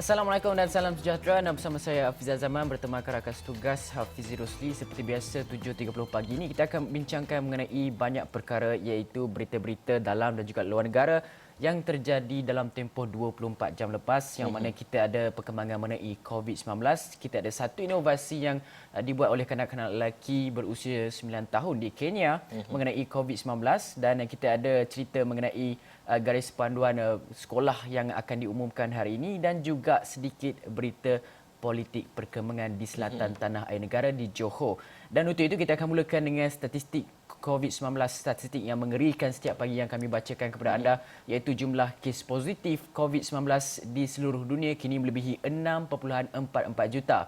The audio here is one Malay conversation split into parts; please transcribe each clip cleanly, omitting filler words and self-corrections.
Assalamualaikum dan salam sejahtera. Dan bersama saya Hafizah Zaman bertemu rakan tugas Hafizi Rosli. Seperti biasa 7.30 pagi ini kita akan bincangkan mengenai banyak perkara iaitu berita-berita dalam dan juga luar negara yang terjadi dalam tempoh 24 jam lepas, yang mana kita ada perkembangan mengenai COVID-19. Kita ada satu inovasi yang dibuat oleh kanak-kanak lelaki berusia 9 tahun di Kenya mengenai COVID-19, dan kita ada cerita mengenai garis panduan sekolah yang akan diumumkan hari ini, dan juga sedikit berita politik perkembangan di selatan tanah air negara di Johor. Dan untuk itu kita akan mulakan dengan statistik COVID-19, statistik yang mengerikan setiap pagi yang kami bacakan kepada anda, iaitu jumlah kes positif COVID-19 di seluruh dunia kini melebihi 6.44 juta.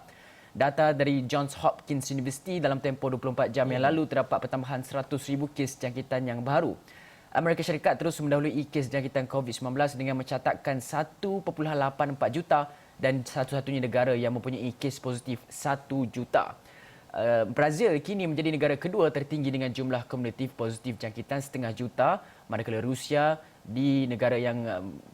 Data dari Johns Hopkins University dalam tempoh 24 jam yang lalu terdapat pertambahan 100,000 kes jangkitan yang baru. Amerika Syarikat terus mendahului kes jangkitan COVID-19 dengan mencatatkan 1.84 juta dan satu-satunya negara yang mempunyai kes positif 1 juta. Brazil kini menjadi negara kedua tertinggi dengan jumlah kumulatif positif jangkitan 0.5 juta, manakala Rusia di negara yang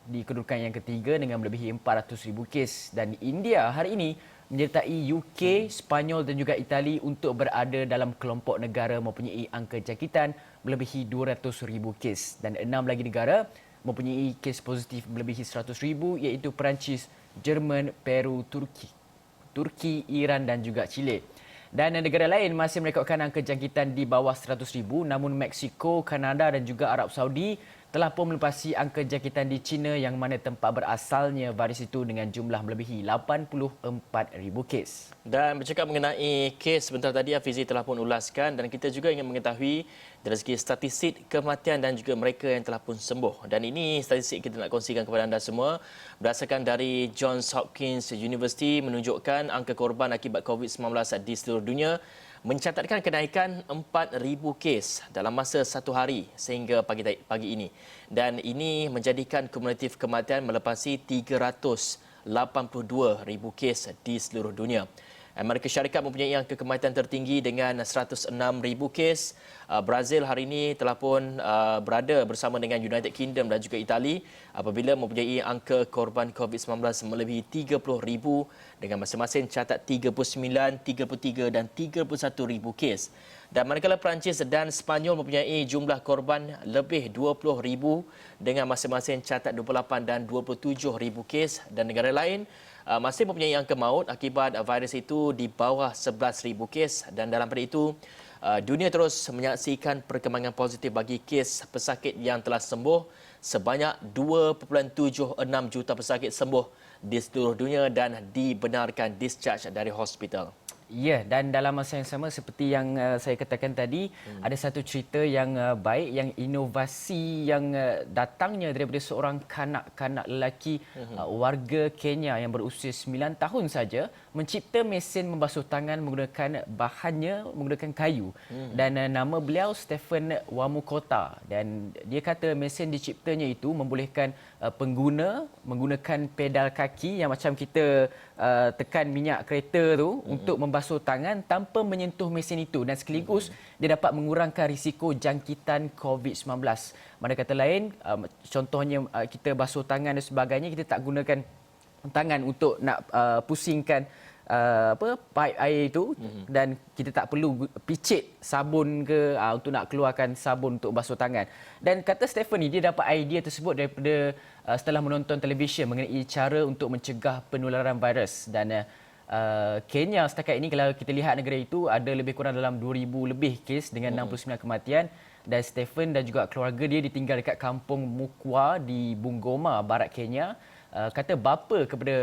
di kedudukan yang ketiga dengan melebihi 400,000 kes, dan India hari ini menyertai UK, Sepanyol dan juga Itali untuk berada dalam kelompok negara mempunyai angka jangkitan melebihi 200,000 kes, dan 6 lagi negara mempunyai kes positif melebihi 100,000 iaitu Perancis, Jerman, Peru, Turki, Iran dan juga Chile. Dan negara lain masih merekodkan angka jangkitan di bawah 100,000, namun Mexico, Kanada dan juga Arab Saudi telah pun melepasi angka jangkitan di China, yang mana tempat berasalnya virus itu dengan jumlah melebihi 84,000 kes. Dan bercakap mengenai kes sebentar tadi, Hafizi telah pun ulaskan, dan kita juga ingin mengetahui dari segi statistik kematian dan juga mereka yang telah pun sembuh. Dan ini statistik kita nak kongsikan kepada anda semua. Berdasarkan dari Johns Hopkins University menunjukkan angka korban akibat COVID-19 di seluruh dunia mencatatkan kenaikan 4,000 kes dalam masa satu hari sehingga pagi ini. Dan ini menjadikan kumulatif kematian melepasi 382,000 kes di seluruh dunia. Amerika Syarikat mempunyai angka kematian tertinggi dengan 106,000 kes. Brazil hari ini telah pun berada bersama dengan United Kingdom dan juga Itali apabila mempunyai angka korban COVID-19 melebihi 30,000 dengan masing-masing catat 39, 33 dan 31,000 kes. Dan manakala Perancis dan Sepanyol mempunyai jumlah korban lebih 20,000 dengan masing-masing catat 28 dan 27,000 kes, dan negara lain masih mempunyai angka maut akibat virus itu di bawah 11,000 kes, dan dalam pada itu dunia terus menyaksikan perkembangan positif bagi kes pesakit yang telah sembuh. Sebanyak 2.76 juta pesakit sembuh di seluruh dunia dan dibenarkan discharge dari hospital. Ya, dan dalam masa yang sama seperti yang saya katakan tadi, ada satu cerita yang baik, yang inovasi yang datangnya daripada seorang kanak-kanak lelaki warga Kenya yang berusia 9 tahun saja mencipta mesin membasuh tangan menggunakan kayu. Dan nama beliau Stephen Wamukota, dan dia kata mesin diciptanya itu membolehkan pengguna menggunakan pedal kaki yang macam kita tekan minyak kereta tu untuk membasuh tangan tanpa menyentuh mesin itu, dan sekaligus dia dapat mengurangkan risiko jangkitan COVID-19. Mana kata lain, contohnya kita basuh tangan dan sebagainya, kita tak gunakan tangan untuk nak pusingkan pipe air itu, dan kita tak perlu picit sabun ke untuk nak keluarkan sabun untuk basuh tangan. Dan kata Stephen ni, dia dapat idea tersebut daripada setelah menonton televisyen mengenai cara untuk mencegah penularan virus. Dan Kenya setakat ini, kalau kita lihat negara itu, ada lebih kurang dalam 2,000 lebih kes dengan 69 kematian. Dan Stephen dan juga keluarga dia ditinggal dekat kampung Mukwa di Bungoma, barat Kenya. Kata bapa kepada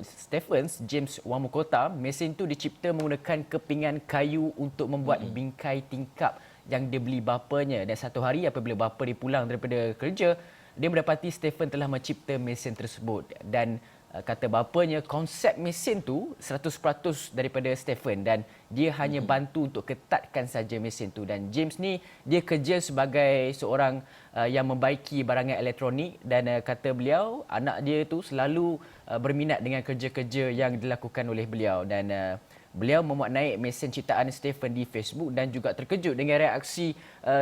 Stephen, James Wamukota, mesin itu dicipta menggunakan kepingan kayu untuk membuat bingkai tingkap yang dibeli bapanya. Dan satu hari apabila bapa dia pulang daripada kerja, dia mendapati Stephen telah mencipta mesin tersebut. Dan kata bapanya, konsep mesin tu 100% daripada Stephen, dan dia hanya bantu untuk ketatkan saja mesin tu. Dan James ni, dia kerja sebagai seorang yang membaiki barangan elektronik, dan kata beliau, anak dia tu selalu berminat dengan kerja-kerja yang dilakukan oleh beliau. Dan beliau memuat naik mesin ciptaan Stephen di Facebook dan juga terkejut dengan reaksi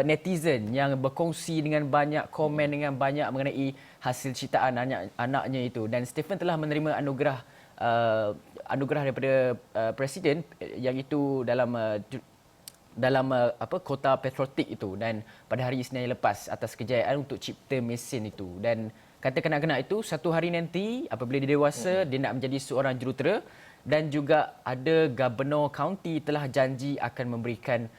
netizen yang berkongsi dengan banyak komen dengan banyak mengenai hasil ciptaan anaknya itu. Dan Stephen telah menerima anugerah daripada presiden yang itu dalam kota patriotik itu, dan pada hari Isnin yang lepas atas kejayaan untuk cipta mesin itu. Dan kata kanak-kanak itu, satu hari nanti apabila dia dewasa, dia nak menjadi seorang jurutera, dan juga ada Gubernur County telah janji akan memberikan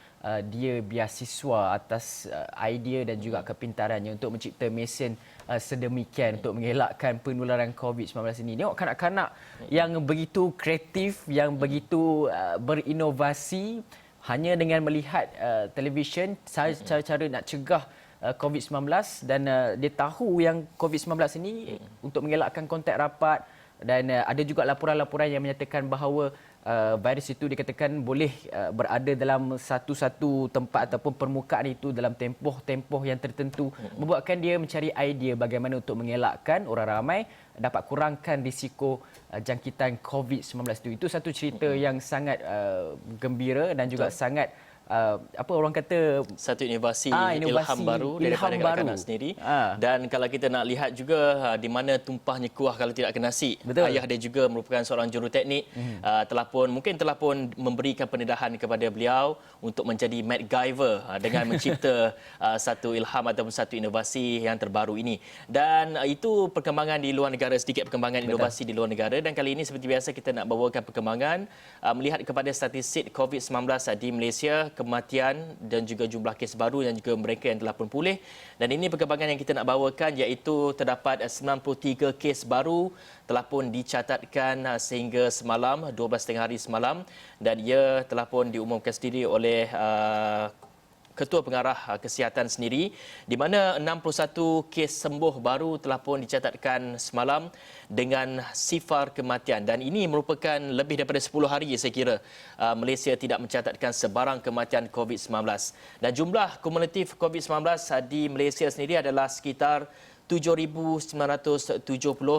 dia beasiswa atas idea dan juga kepintarannya untuk mencipta mesin sedemikian untuk mengelakkan penularan COVID-19 ini. Tengok kanak-kanak yang begitu kreatif, yang begitu berinovasi, hanya dengan melihat televisyen cara-cara nak cegah COVID-19, dan dia tahu yang COVID-19 ini untuk mengelakkan kontak rapat, dan ada juga laporan-laporan yang menyatakan bahawa virus itu dikatakan boleh berada dalam satu-satu tempat ataupun permukaan itu dalam tempoh yang tertentu, membuatkan dia mencari idea bagaimana untuk mengelakkan orang ramai dapat kurangkan risiko jangkitan COVID-19 itu. Itu satu cerita yang sangat gembira dan juga sangat apa orang kata, satu inovasi ilham baru daripada kanak-kanak sendiri. Dan kalau kita nak lihat juga di mana tumpahnya kuah kalau tidak ke nasi. Betul. Ayah dia juga merupakan seorang juruteknik, telah pun memberikan pendedahan kepada beliau untuk menjadi MacGyver dengan mencipta satu ilham ataupun satu inovasi yang terbaru ini. Dan itu perkembangan di luar negara, sedikit perkembangan inovasi di luar negara. Dan kali ini seperti biasa kita nak bawakan perkembangan melihat kepada statistik COVID-19 di Malaysia, kematian dan juga jumlah kes baru dan juga mereka yang telah pun pulih. Dan ini perkembangan yang kita nak bawakan, iaitu terdapat 93 kes baru telah pun dicatatkan sehingga semalam, 12 tengah hari semalam, dan ia telah pun diumumkan sendiri oleh Ketua Pengarah Kesihatan sendiri, di mana 61 kes sembuh baru telah pun dicatatkan semalam dengan sifar kematian. Dan ini merupakan lebih daripada 10 hari saya kira Malaysia tidak mencatatkan sebarang kematian COVID-19. Dan jumlah kumulatif COVID-19 di Malaysia sendiri adalah sekitar 7,970,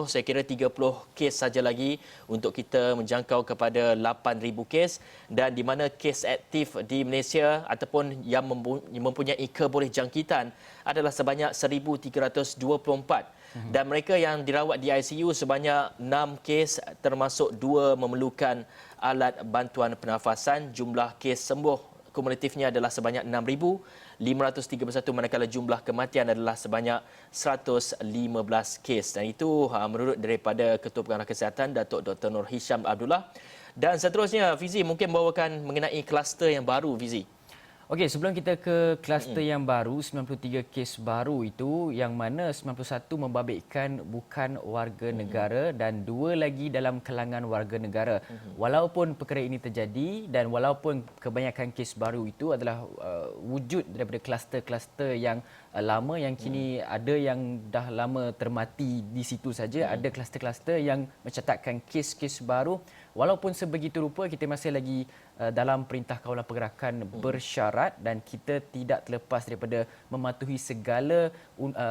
saya kira 30 kes saja lagi untuk kita menjangkau kepada 8,000 kes, dan di mana kes aktif di Malaysia ataupun yang mempunyai kebolehjangkitan adalah sebanyak 1,324. Dan mereka yang dirawat di ICU sebanyak 6 kes, termasuk 2 memerlukan alat bantuan pernafasan. Jumlah kes sembuh kumulatifnya adalah sebanyak 6,531, manakala jumlah kematian adalah sebanyak 115 kes. Dan itu menurut daripada Ketua Pengarah Kesihatan, Datuk Dr. Nur Hisham Abdullah. Dan seterusnya, Fizi mungkin bawakan mengenai kluster yang baru, Fizi. Okey, sebelum kita ke kluster yang baru, 93 kes baru itu, yang mana 91 membabitkan bukan warga negara dan 2 lagi dalam kalangan warga negara. Walaupun perkara ini terjadi dan walaupun kebanyakan kes baru itu adalah wujud daripada kluster-kluster yang lama, yang kini ada yang dah lama termati di situ saja, ada kluster-kluster yang mencatatkan kes-kes baru. Walaupun sebegitu rupa, kita masih lagi dalam Perintah Kawalan Pergerakan bersyarat, dan kita tidak terlepas daripada mematuhi segala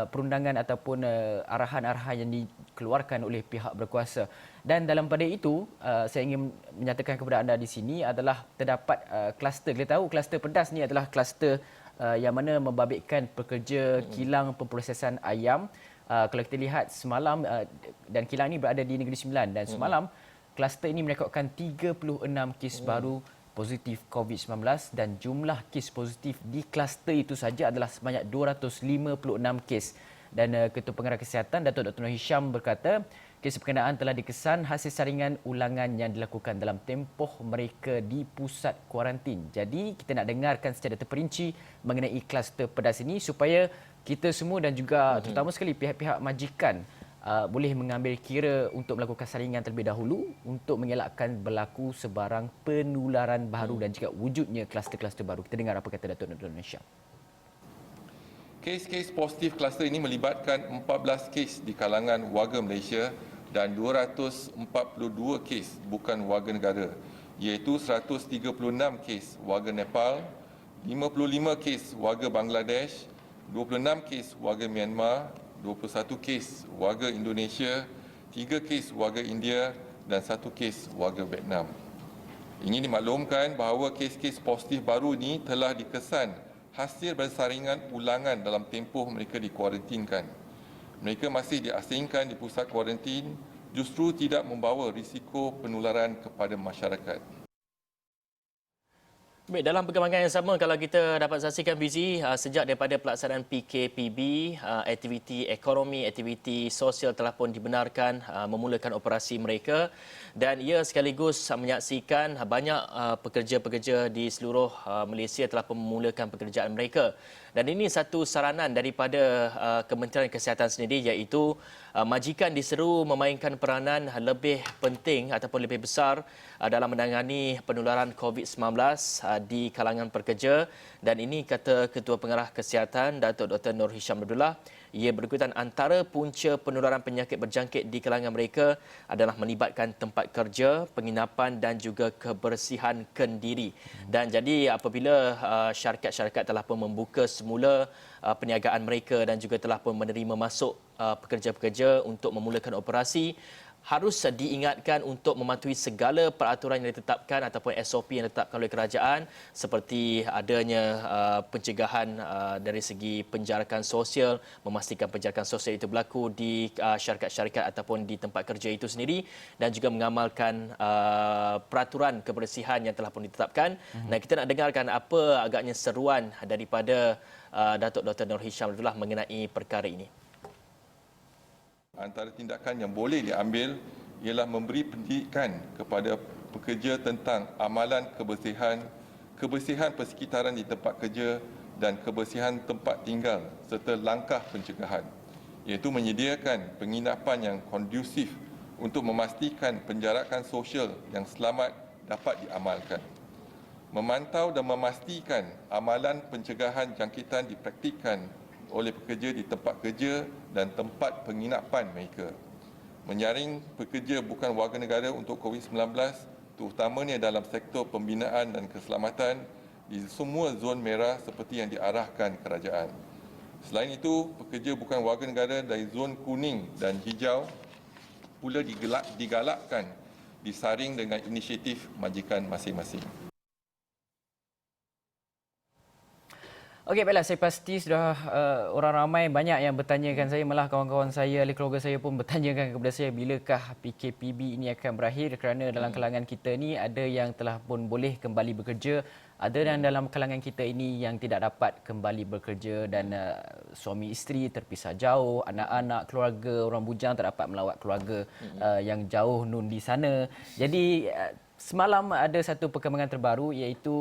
perundangan ataupun arahan-arahan yang dikeluarkan oleh pihak berkuasa. Dan dalam pada itu, saya ingin menyatakan kepada anda di sini adalah terdapat kluster. Kita tahu kluster pedas ni adalah kluster yang mana membabitkan pekerja kilang pemprosesan ayam. Kalau kita lihat semalam, dan kilang ini berada di Negeri Sembilan, dan semalam kluster ini merekodkan 36 kes baru positif COVID-19, dan jumlah kes positif di kluster itu saja adalah sebanyak 256 kes. Dan Ketua Pengarah Kesihatan, Datuk Dr. Nur Hisham berkata, kes berkenaan telah dikesan hasil saringan ulangan yang dilakukan dalam tempoh mereka di pusat kuarantin. Jadi kita nak dengarkan secara terperinci mengenai kluster pedas ini supaya kita semua dan juga terutama sekali pihak-pihak majikan boleh mengambil kira untuk melakukan saringan terlebih dahulu untuk mengelakkan berlaku sebarang penularan baru dan juga wujudnya kluster-kluster baru. Kita dengar apa kata Datuk Nur Hisham. Kes-kes positif kluster ini melibatkan 14 kes di kalangan warga Malaysia dan 242 kes bukan warga negara, iaitu 136 kes warga Nepal, 55 kes warga Bangladesh, 26 kes warga Myanmar, 21 kes warga Indonesia, 3 kes warga India dan 1 kes warga Vietnam. Ingin dimaklumkan bahawa kes-kes positif baru ini telah dikesan hasil bersaringan ulangan dalam tempoh mereka dikuarantinkan. Mereka masih diasingkan di pusat kuarantin justru tidak membawa risiko penularan kepada masyarakat. Baik, dalam perkembangan yang sama, kalau kita dapat saksikan Fizi, sejak daripada pelaksanaan PKPB, aktiviti ekonomi, aktiviti sosial telah pun dibenarkan memulakan operasi mereka dan ia sekaligus menyaksikan banyak pekerja-pekerja di seluruh Malaysia telah pun memulakan pekerjaan mereka. Dan ini satu saranan daripada Kementerian Kesihatan sendiri, iaitu majikan diseru memainkan peranan lebih penting ataupun lebih besar dalam menangani penularan COVID-19 di kalangan pekerja. Dan ini kata Ketua Pengarah Kesihatan Datuk Dr. Nur Hisham Abdullah, ia berkaitan antara punca penularan penyakit berjangkit di kalangan mereka adalah melibatkan tempat kerja, penginapan dan juga kebersihan kendiri. Dan jadi apabila syarikat-syarikat telah pun membuka semula perniagaan mereka dan juga telah pun menerima masuk pekerja-pekerja untuk memulakan operasi, harus diingatkan untuk mematuhi segala peraturan yang ditetapkan ataupun SOP yang ditetapkan oleh kerajaan, seperti adanya pencegahan dari segi penjarakan sosial, memastikan penjarakan sosial itu berlaku di syarikat-syarikat ataupun di tempat kerja itu sendiri, dan juga mengamalkan peraturan kebersihan yang telah pun ditetapkan. Dan kita nak dengarkan apa agaknya seruan daripada Datuk Dr. Nur Hisham Abdullah mengenai perkara ini. Antara tindakan yang boleh diambil ialah memberi pendidikan kepada pekerja tentang amalan kebersihan, kebersihan persekitaran di tempat kerja dan kebersihan tempat tinggal serta langkah pencegahan, iaitu menyediakan penginapan yang kondusif untuk memastikan penjarakan sosial yang selamat dapat diamalkan. Memantau dan memastikan amalan pencegahan jangkitan dipraktikkan oleh pekerja di tempat kerja dan tempat penginapan mereka. Menyaring pekerja bukan warga negara untuk COVID-19, terutamanya dalam sektor pembinaan dan keselamatan di semua zon merah seperti yang diarahkan kerajaan. Selain itu, pekerja bukan warga negara dari zon kuning dan hijau pula digalakkan disaring dengan inisiatif majikan masing-masing. Okey, baiklah, saya pasti sudah orang ramai banyak yang bertanyakan saya, malah kawan-kawan saya, ahli keluarga saya pun bertanyakan kepada saya bilakah PKPB ini akan berakhir, kerana dalam kalangan kita ni ada yang telah pun boleh kembali bekerja, ada yang dalam kalangan kita ini yang tidak dapat kembali bekerja dan suami isteri terpisah jauh, anak-anak, keluarga, orang bujang tak dapat melawat keluarga yang jauh nun di sana. Jadi semalam ada satu perkembangan terbaru, iaitu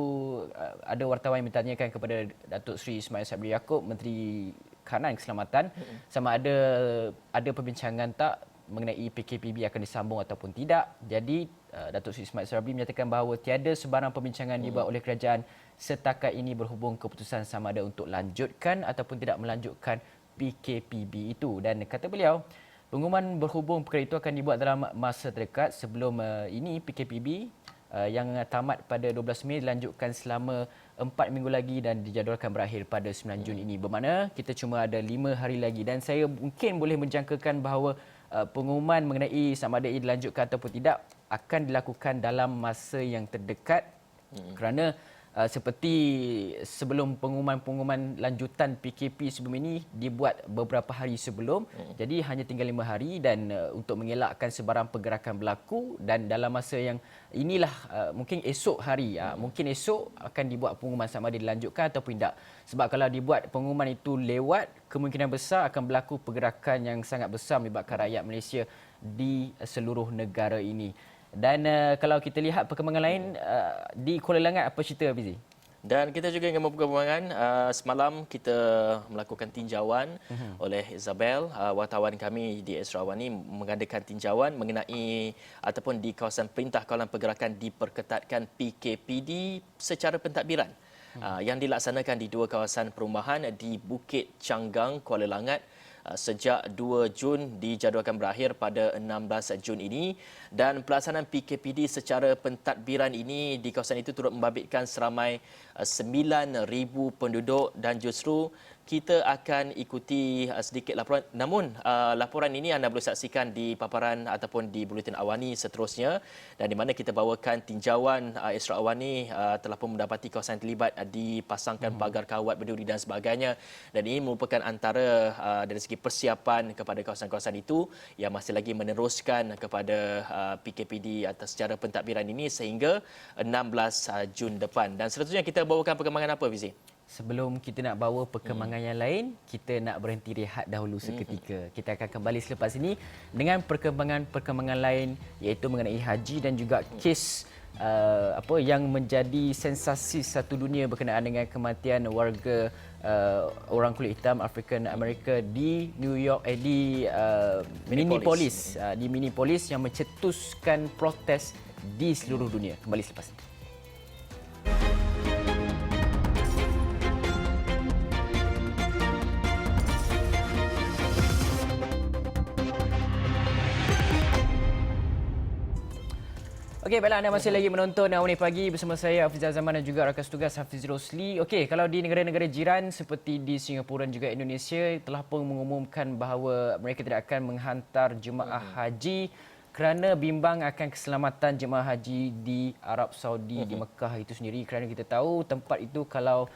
ada wartawan yang bertanyakan kepada Datuk Seri Ismail Sabri Yaakob, Menteri Kanan Keselamatan, sama ada perbincangan tak mengenai PKPB akan disambung ataupun tidak. Jadi Datuk Seri Ismail Sabri menyatakan bahawa tiada sebarang perbincangan dibuat oleh kerajaan setakat ini berhubung keputusan sama ada untuk lanjutkan ataupun tidak melanjutkan PKPB itu. Dan kata beliau, pengumuman berhubung perkara itu akan dibuat dalam masa terdekat. Sebelum ini PKPB yang tamat pada 12 Mei dilanjutkan selama 4 minggu lagi dan dijadualkan berakhir pada 9 Jun ini. Bermakna kita cuma ada 5 hari lagi dan saya mungkin boleh menjangkakan bahawa pengumuman mengenai sama ada ia dilanjutkan ataupun tidak akan dilakukan dalam masa yang terdekat kerana seperti sebelum pengumuman lanjutan PKP sebelum ini dibuat beberapa hari sebelum. Jadi hanya tinggal 5 hari dan untuk mengelakkan sebarang pergerakan berlaku, dan dalam masa yang inilah mungkin esok hari mungkin esok akan dibuat pengumuman sama ada dilanjutkan ataupun tidak. Sebab kalau dibuat pengumuman itu lewat, kemungkinan besar akan berlaku pergerakan yang sangat besar melibatkan rakyat Malaysia di seluruh negara ini. Dan kalau kita lihat perkembangan lain di Kuala Langat, apa cerita Fizi? Dan kita juga ingin memperkembangan semalam kita melakukan tinjauan oleh Isabel, wartawan kami di Sarawak ini mengadakan tinjauan mengenai ataupun di kawasan Perintah Kawalan Pergerakan diperketatkan PKPD secara pentadbiran yang dilaksanakan di 2 kawasan perumahan di Bukit Canggang, Kuala Langat. Sejak 2 Jun dijadualkan berakhir pada 16 Jun ini, dan pelaksanaan PKPD secara pentadbiran ini di kawasan itu turut membabitkan seramai 9,000 penduduk, dan justru kita akan ikuti sedikit laporan. Namun laporan ini anda boleh saksikan di paparan ataupun di Buletin Awani seterusnya, dan di mana kita bawakan tinjauan Isra Awani telah pun mendapati kawasan terlibat dipasangkan pagar kawat berduri dan sebagainya, dan ini merupakan antara dari segi persiapan kepada kawasan-kawasan itu yang masih lagi meneruskan kepada PKPD atas secara pentadbiran ini sehingga 16 Jun depan. Dan seterusnya kita bawakan perkembangan apa, Fizi? Sebelum kita nak bawa perkembangan yang lain, kita nak berhenti rehat dahulu seketika. Kita akan kembali selepas ini dengan perkembangan lain, iaitu mengenai haji dan juga kes yang menjadi sensasi satu dunia berkenaan dengan kematian warga orang kulit hitam African America di New York, di Minneapolis yang mencetuskan protes di seluruh dunia. Kembali selepas ini. Okey, baiklah, anda masih lagi menonton Awani Pagi bersama saya Hafizah Zaman dan juga rakan tugas Hafiz Rosli. Okey, kalau di negara-negara jiran seperti di Singapura dan juga Indonesia telah pun mengumumkan bahawa mereka tidak akan menghantar jemaah haji kerana bimbang akan keselamatan jemaah haji di Arab Saudi, di Mekah itu sendiri, kerana kita tahu tempat itu kalau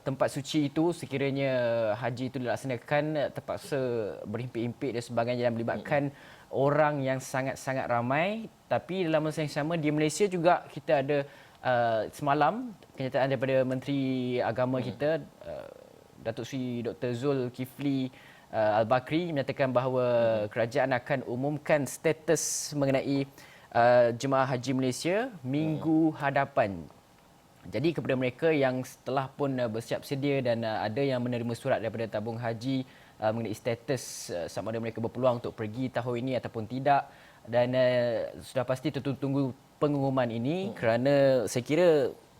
tempat suci itu sekiranya haji itu dilaksanakan terpaksa berhimpit-himpit dan sebagainya dan melibatkan orang yang sangat-sangat ramai. Tapi dalam masa yang sama di Malaysia juga kita ada semalam kenyataan daripada Menteri Agama kita, Datuk Seri Dr. Zulkifli Al-Bakri, menyatakan bahawa kerajaan akan umumkan status mengenai jemaah haji Malaysia minggu hadapan. Jadi kepada mereka yang telah pun bersiap sedia dan ada yang menerima surat daripada tabung haji mengenai status sama ada mereka berpeluang untuk pergi tahun ini ataupun tidak, dan sudah pasti tunggu pengumuman ini kerana saya kira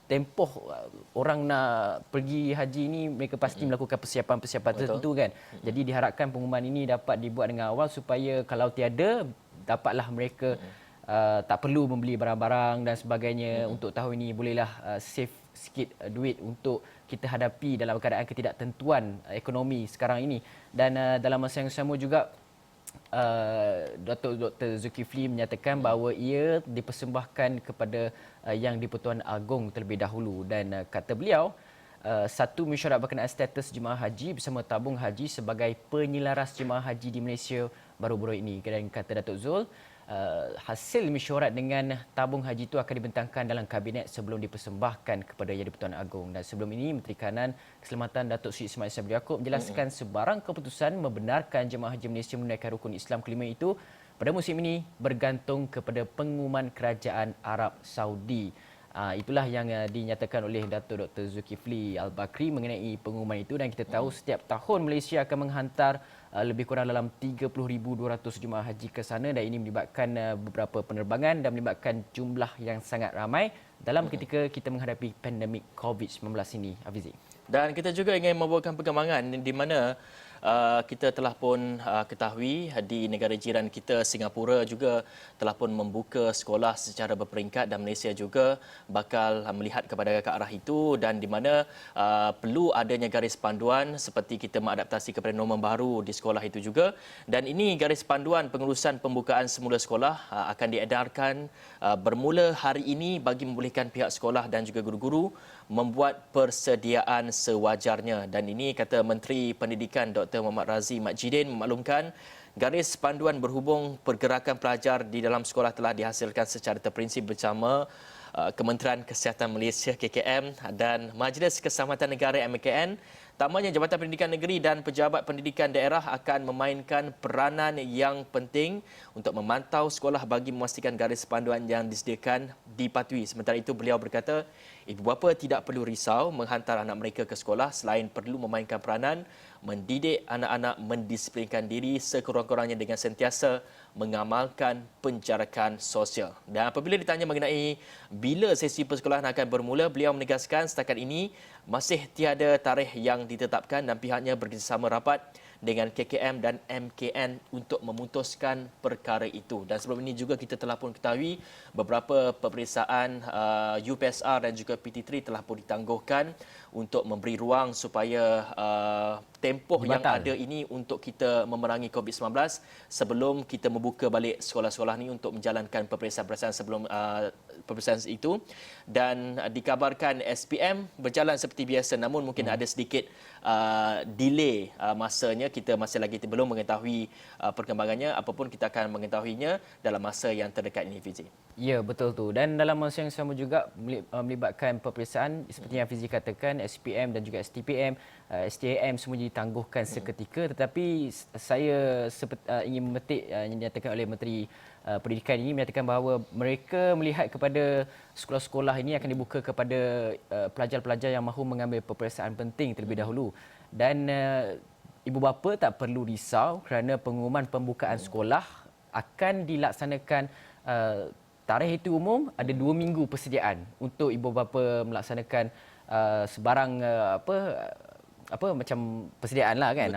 tempoh orang nak pergi haji ini mereka pasti melakukan persiapan-persiapan tertentu kan. Jadi diharapkan pengumuman ini dapat dibuat dengan awal supaya kalau tiada dapatlah mereka tak perlu membeli barang-barang dan sebagainya untuk tahun ini, bolehlah save sikit duit untuk kita hadapi dalam keadaan ketidaktentuan ekonomi sekarang ini. Dan dalam masa yang sama juga Dr. Zulkifli menyatakan bahawa ia dipersembahkan kepada Yang di-Pertuan Agong terlebih dahulu, dan kata beliau satu mesyuarat berkenaan status jemaah haji bersama tabung haji sebagai penyelaras jemaah haji di Malaysia baru-baru ini. Dan kata Datuk Zul, hasil mesyuarat dengan tabung haji itu akan dibentangkan dalam kabinet sebelum dipersembahkan kepada Yang di-Pertuan Agong. Dan sebelum ini Menteri Kanan Keselamatan Datuk Seri Ismail Sabri Yaakob menjelaskan sebarang keputusan membenarkan jemaah haji Malaysia menunaikan rukun Islam kelima itu pada musim ini bergantung kepada pengumuman Kerajaan Arab Saudi. Itulah yang dinyatakan oleh Datuk Dr. Zulkifli Al-Bakri mengenai pengumuman itu, dan kita tahu setiap tahun Malaysia akan menghantar lebih kurang dalam 30,200 jemaah haji ke sana, dan ini melibatkan beberapa penerbangan dan melibatkan jumlah yang sangat ramai dalam ketika kita menghadapi pandemik COVID-19 ini, Hafizi. Dan kita juga ingin membawakan perkembangan di mana kita telah pun ketahui di negara jiran kita Singapura juga telah pun membuka sekolah secara berperingkat, dan Malaysia juga bakal melihat kepada ke arah itu, dan di mana perlu adanya garis panduan seperti kita mengadaptasi kepada norma baru di sekolah itu juga. Dan ini garis panduan pengurusan pembukaan semula sekolah akan diedarkan bermula hari ini bagi membolehkan pihak sekolah dan juga guru-guru membuat persediaan sewajarnya. Dan ini kata Menteri Pendidikan Dr. Muhammad Razi Mat Jidin memaklumkan garis panduan berhubung pergerakan pelajar di dalam sekolah telah dihasilkan secara terprinsip bersama Kementerian Kesihatan Malaysia KKM dan Majlis Keselamatan Negara MKN. Tamanya Jabatan Pendidikan Negeri dan pejabat pendidikan daerah akan memainkan peranan yang penting untuk memantau sekolah bagi memastikan garis panduan yang disediakan dipatuhi. Sementara itu beliau berkata, ibu bapa tidak perlu risau menghantar anak mereka ke sekolah selain perlu memainkan peranan mendidik anak-anak mendisiplinkan diri sekurang-kurangnya dengan sentiasa mengamalkan penjarakan sosial. Dan apabila ditanya mengenai bila sesi persekolahan akan bermula, beliau menegaskan setakat ini masih tiada tarikh yang ditetapkan dan pihaknya bekerjasama rapat dengan KKM dan MKN untuk memutuskan perkara itu. Dan sebelum ini juga kita telah pun ketahui beberapa peperiksaan UPSR dan juga PT3 telah pun ditangguhkan untuk memberi ruang supaya tempoh yang ada ini untuk kita memerangi COVID-19 sebelum kita membuka balik sekolah-sekolah ni untuk menjalankan peperiksaan-peperiksaan sebelum peperiksaan itu. Dan dikabarkan SPM berjalan seperti biasa, namun mungkin ada sedikit delay masanya. Kita masih lagi belum mengetahui perkembangannya. Apapun kita akan mengetahuinya dalam masa yang terdekat ini, Fizi. Ya, betul tu. Dan dalam masa yang sama juga melibatkan peperiksaan seperti yang Fizi katakan, SPM dan juga STPM, STAM semua ditangguhkan seketika. Tetapi saya ingin memetik yang dinyatakan oleh Menteri Pendidikan ini, menyatakan bahawa mereka melihat kepada sekolah-sekolah ini akan dibuka kepada pelajar-pelajar yang mahu mengambil peperiksaan penting terlebih dahulu. Dan ibu bapa tak perlu risau kerana pengumuman pembukaan sekolah akan dilaksanakan tarikh itu umum ada 2 minggu persediaan untuk ibu bapa melaksanakan sebarang macam persediaan lah kan.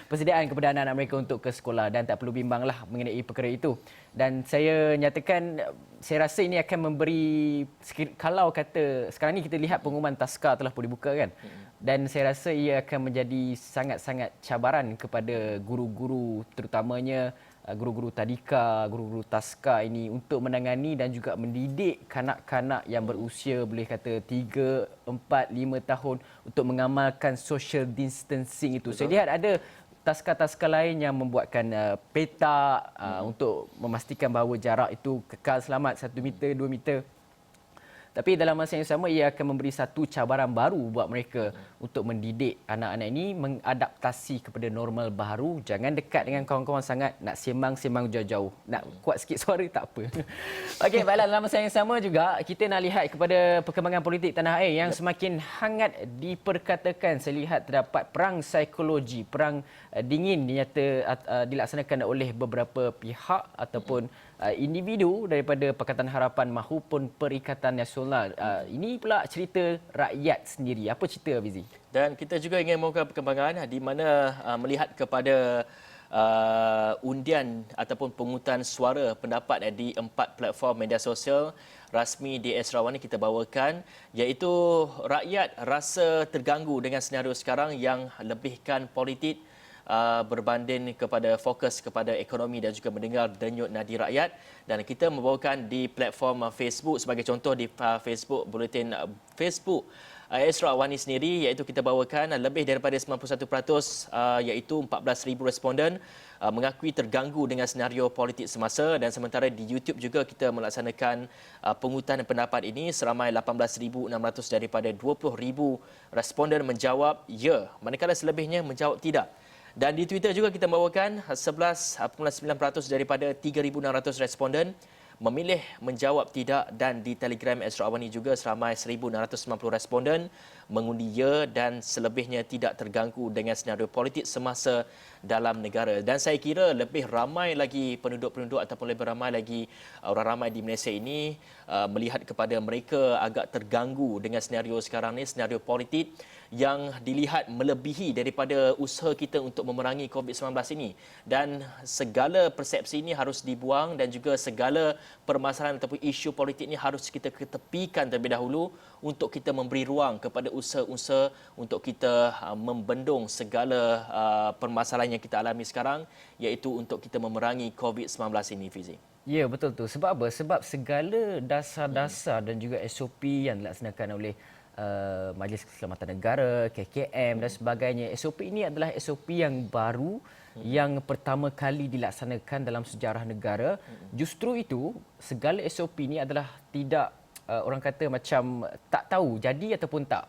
Persediaan kepada anak-anak mereka untuk ke sekolah, dan tak perlu bimbanglah mengenai perkara itu. Dan saya nyatakan, saya rasa ini akan memberi, kalau kata sekarang ni kita lihat pengumuman taska telah pun dibuka kan. Dan saya rasa ia akan menjadi sangat-sangat cabaran kepada guru-guru, terutamanya guru-guru tadika, guru-guru taska ini untuk menangani dan juga mendidik kanak-kanak yang berusia boleh kata 3, 4, 5 tahun untuk mengamalkan social distancing itu. Betul. Saya lihat ada taska-taska lain yang membuatkan peta untuk memastikan bahawa jarak itu kekal selamat 1 meter, 2 meter. Tapi dalam masa yang sama ia akan memberi satu cabaran baru buat mereka untuk mendidik anak-anak ini mengadaptasi kepada normal baru. Jangan dekat dengan kawan-kawan sangat, nak sembang-sembang jauh-jauh. Nak kuat sikit suara tak apa. Okey, baiklah, dalam masa yang sama juga kita nak lihat kepada perkembangan politik tanah air yang semakin hangat diperkatakan. Saya lihat terdapat perang psikologi, perang dingin dilaksanakan oleh beberapa pihak ataupun individu daripada Pakatan Harapan maupun Perikatan Nasional. Ini pula cerita rakyat sendiri. Apa cerita, Fizi? Dan kita juga ingin mengungkap perkembangan di mana melihat kepada undian ataupun pungutan suara pendapat di 4 platform media sosial rasmi di Sarawak ini kita bawakan, iaitu rakyat rasa terganggu dengan senario sekarang yang lebihkan politik berbanding kepada fokus kepada ekonomi dan juga mendengar denyut nadi rakyat. Dan kita membawakan di platform Facebook, sebagai contoh di Facebook, bulletin Facebook Sarawak ini sendiri, iaitu kita bawakan lebih daripada 91% iaitu 14,000 responden mengakui terganggu dengan senario politik semasa. Dan sementara di YouTube juga kita melaksanakan pungutan pendapat ini, seramai 18,600 daripada 20,000 responden menjawab ya, manakala selebihnya menjawab tidak. Dan di Twitter juga kita membawakan 11.9% daripada 3,600 responden memilih menjawab tidak, dan di Telegram Sarawak ini juga seramai 1,690 responden mengundi ya dan selebihnya tidak terganggu dengan senario politik semasa dalam negara. Dan saya kira lebih ramai lagi penduduk-penduduk ataupun lebih ramai lagi orang ramai di Malaysia ini melihat kepada mereka agak terganggu dengan senario sekarang ni, senario politik yang dilihat melebihi daripada usaha kita untuk memerangi COVID-19 ini. Dan segala persepsi ini harus dibuang dan juga segala permasalahan ataupun isu politik ini harus kita ketepikan terlebih dahulu untuk kita memberi ruang kepada usaha-usaha untuk kita membendung segala permasalahan yang kita alami sekarang, iaitu untuk kita memerangi COVID-19 ini, Fizi. Ya, betul tu. Sebab apa? Sebab segala dasar-dasar dan juga SOP yang dilaksanakan oleh Majlis Keselamatan Negara, KKM dan sebagainya. SOP ini adalah SOP yang baru, yang pertama kali dilaksanakan dalam sejarah negara. Justru itu, segala SOP ini adalah tidak, orang kata macam tak tahu jadi ataupun tak.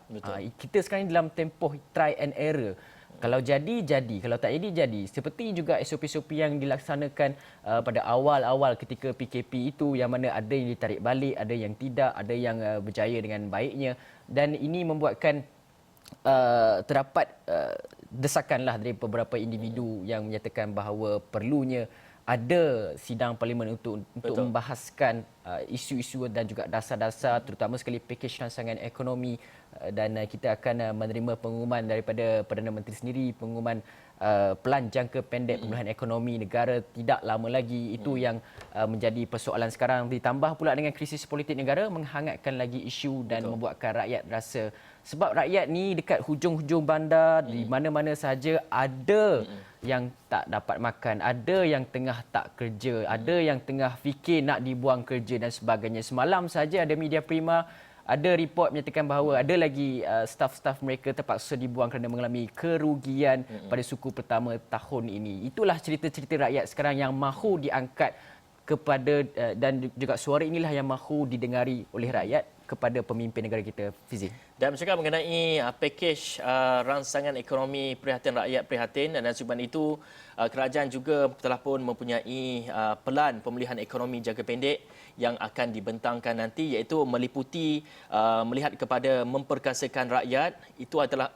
Kita sekarang ini dalam tempoh try and error. Kalau jadi, jadi. Kalau tak jadi, jadi. Seperti juga SOP-SOP yang dilaksanakan pada awal-awal ketika PKP itu, yang mana ada yang ditarik balik, ada yang tidak, ada yang berjaya dengan baiknya. Dan ini membuatkan terdapat desakanlah dari beberapa individu yang menyatakan bahawa perlunya ada sidang parlimen untuk Betul. membahaskan isu-isu dan juga dasar-dasar terutama sekali pakej rancangan ekonomi dan kita akan menerima pengumuman daripada Perdana Menteri sendiri, pengumuman pelan jangka pendek pemulihan ekonomi negara tidak lama lagi. Itu yang menjadi persoalan sekarang, ditambah pula dengan krisis politik negara menghangatkan lagi isu dan membuatkan rakyat rasa, sebab rakyat ni dekat hujung-hujung bandar di mana-mana sahaja ada yang tak dapat makan, ada yang tengah tak kerja, ada yang tengah fikir nak dibuang kerja dan sebagainya. Semalam saja ada media prima, ada report menyatakan bahawa ada lagi staf-staf mereka terpaksa dibuang kerana mengalami kerugian pada suku pertama tahun ini. Itulah cerita-cerita rakyat sekarang yang mahu diangkat kepada dan juga suara inilah yang mahu didengari oleh rakyat kepada pemimpin negara kita, Fizi. Dan bercakap mengenai pakej rancangan ekonomi perhatian rakyat prihatin, dan sebab itu kerajaan juga telah pun mempunyai pelan pemulihan ekonomi jangka pendek yang akan dibentangkan nanti, iaitu meliputi melihat kepada memperkasakan rakyat. Itu adalah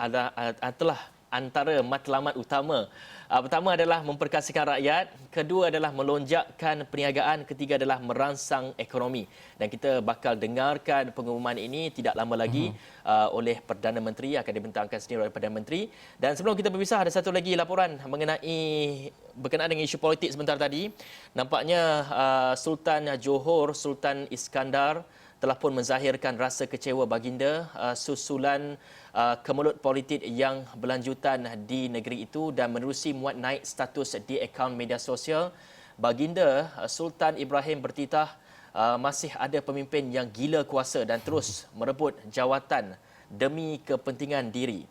antara matlamat utama. Pertama adalah memperkasakan rakyat, kedua adalah melonjakkan perniagaan, ketiga adalah merangsang ekonomi. Dan kita bakal dengarkan pengumuman ini tidak lama lagi oleh Perdana Menteri, akan dibentangkan sendiri oleh Perdana Menteri. Dan sebelum kita berpisah, ada satu lagi laporan berkenaan dengan isu politik sebentar tadi. Nampaknya Sultan Johor, Sultan Iskandar telah pun menzahirkan rasa kecewa baginda susulan kemelut politik yang berlanjutan di negeri itu, dan menerusi muat naik status di akaun media sosial. Baginda Sultan Ibrahim bertitah masih ada pemimpin yang gila kuasa dan terus merebut jawatan demi kepentingan diri.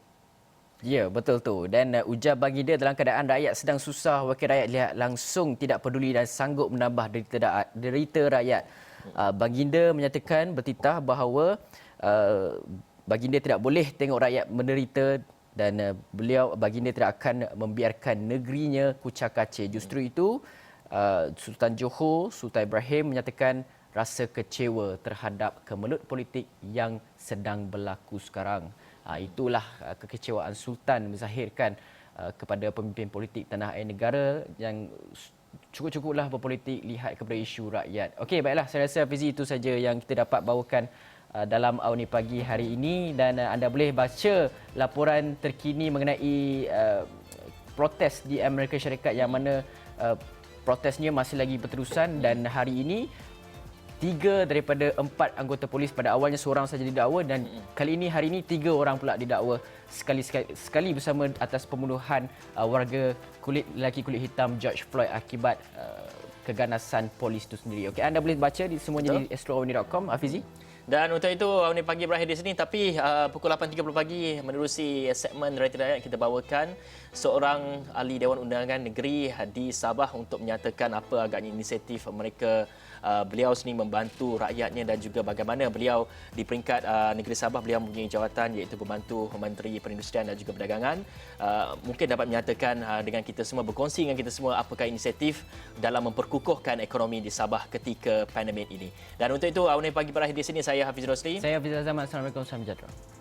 Ya, betul tu. Dan ujar baginda dalam keadaan rakyat sedang susah, wakil rakyat lihat langsung tidak peduli dan sanggup menambah derita rakyat. Baginda menyatakan bertitah bahawa baginda tidak boleh tengok rakyat menderita dan baginda tidak akan membiarkan negerinya kucak-kacir. Justru itu Sultan Johor, Sultan Ibrahim menyatakan rasa kecewa terhadap kemelut politik yang sedang berlaku sekarang. Itulah kekecewaan Sultan menzahirkan kepada pemimpin politik tanah air negara yang cukup-cukuplah berpolitik, lihat kepada isu rakyat. Okey, baiklah, saya rasa Fizi itu saja yang kita dapat bawakan dalam Awni Pagi hari ini, dan anda boleh baca laporan terkini mengenai protes di Amerika Syarikat yang mana protesnya masih lagi berterusan, dan hari ini 3 daripada 4 anggota polis, pada awalnya seorang saja didakwa, dan kali ini hari ini 3 orang pula didakwa sekali bersama atas pembunuhan warga lelaki kulit hitam George Floyd akibat keganasan polis itu sendiri. Okey, anda boleh baca semuanya di astroawni.com. Hafizi. Dan untuk itu Awni Pagi berakhir di sini, tapi pukul 8.30 pagi menerusi segmen Realiti Rakyat, kita bawakan seorang ahli Dewan Undangan Negeri di Sabah untuk menyatakan apa agaknya inisiatif mereka. Beliau sendiri membantu rakyatnya dan juga bagaimana beliau di peringkat negeri Sabah, beliau mempunyai jawatan iaitu pembantu Menteri Perindustrian dan juga Perdagangan. Mungkin dapat menyatakan dengan kita semua, berkongsi dengan kita semua apakah inisiatif dalam memperkukuhkan ekonomi di Sabah ketika pandemik ini. Dan untuk itu Awni Pagi berakhir di sini. Saya Hafiz Rosli. Saya Hafiz Zaman. Assalamualaikum, salam sejahtera.